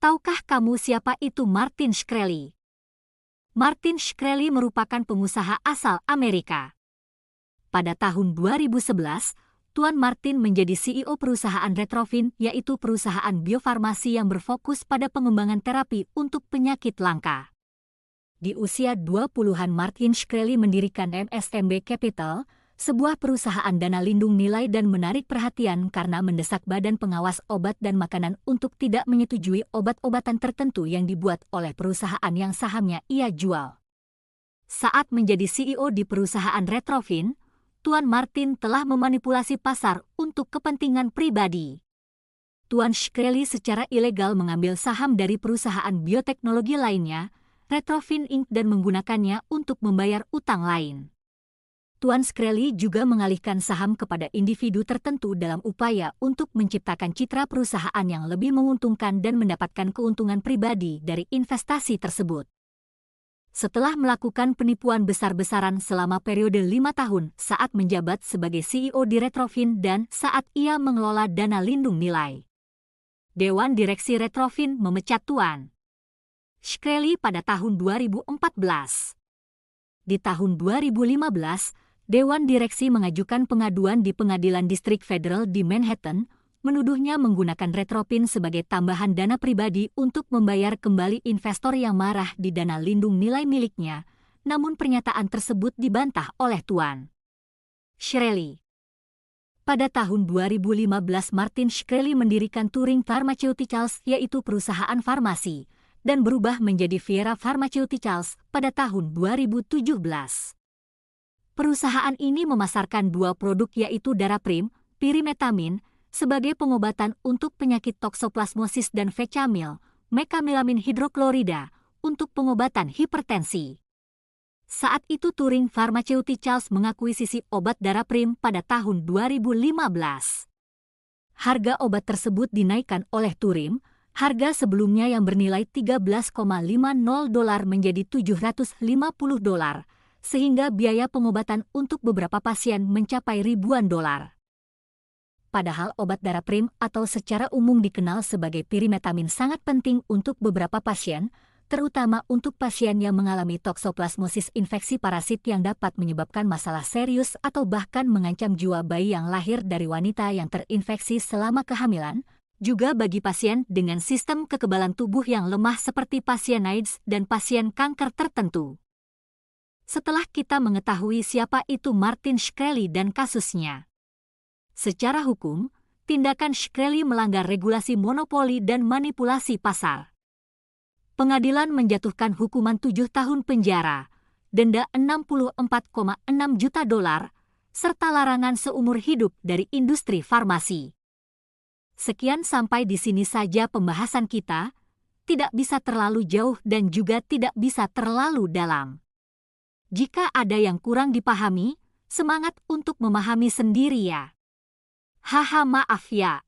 Tahukah kamu siapa itu Martin Shkreli? Martin Shkreli merupakan pengusaha asal Amerika. Pada tahun 2011, Tuan Martin menjadi CEO perusahaan Retrophin, yaitu perusahaan biofarmasi yang berfokus pada pengembangan terapi untuk penyakit langka. Di usia 20-an, Martin Shkreli mendirikan MSMB Capital, sebuah perusahaan dana lindung nilai dan menarik perhatian karena mendesak Badan Pengawas Obat dan Makanan untuk tidak menyetujui obat-obatan tertentu yang dibuat oleh perusahaan yang sahamnya ia jual. Saat menjadi CEO di perusahaan Retrophin, Tuan Martin telah memanipulasi pasar untuk kepentingan pribadi. Tuan Shkreli secara ilegal mengambil saham dari perusahaan bioteknologi lainnya, Retrophin Inc., dan menggunakannya untuk membayar utang lain. Tuan Shkreli juga mengalihkan saham kepada individu tertentu dalam upaya untuk menciptakan citra perusahaan yang lebih menguntungkan dan mendapatkan keuntungan pribadi dari investasi tersebut. Setelah melakukan penipuan besar-besaran selama periode 5 tahun saat menjabat sebagai CEO di Retrophin dan saat ia mengelola dana lindung nilai, Dewan Direksi Retrophin memecat Tuan Shkreli pada tahun 2014. Di tahun 2015, Dewan Direksi mengajukan pengaduan di Pengadilan Distrik Federal di Manhattan, menuduhnya menggunakan Retrophin sebagai tambahan dana pribadi untuk membayar kembali investor yang marah di dana lindung nilai miliknya, namun pernyataan tersebut dibantah oleh Tuan Shkreli. Pada tahun 2015, Martin Shkreli mendirikan Turing Pharmaceuticals, yaitu perusahaan farmasi, dan berubah menjadi Viera Pharmaceuticals pada tahun 2017. Perusahaan ini memasarkan dua produk, yaitu Daraprim, Pyrimethamine, sebagai pengobatan untuk penyakit toksoplasmosis, dan Vecamil, mekamilamin hidroklorida, untuk pengobatan hipertensi. Saat itu Turing Pharmaceuticals mengakuisisi obat Daraprim pada tahun 2015. Harga obat tersebut dinaikkan oleh Turing. Harga sebelumnya yang bernilai $13,50 menjadi $750, sehingga biaya pengobatan untuk beberapa pasien mencapai ribuan dolar. Padahal obat Daraprim atau secara umum dikenal sebagai Pyrimethamine sangat penting untuk beberapa pasien, terutama untuk pasien yang mengalami toksoplasmosis, infeksi parasit yang dapat menyebabkan masalah serius atau bahkan mengancam jiwa bayi yang lahir dari wanita yang terinfeksi selama kehamilan, juga bagi pasien dengan sistem kekebalan tubuh yang lemah seperti pasien AIDS dan pasien kanker tertentu. Setelah kita mengetahui siapa itu Martin Shkreli dan kasusnya, secara hukum, tindakan Shkreli melanggar regulasi monopoli dan manipulasi pasar. Pengadilan menjatuhkan hukuman 7 tahun penjara, denda $64,6 juta, serta larangan seumur hidup dari industri farmasi. Sekian, sampai di sini saja pembahasan kita, tidak bisa terlalu jauh dan juga tidak bisa terlalu dalam. Jika ada yang kurang dipahami, semangat untuk memahami sendiri ya. Haha, maaf ya.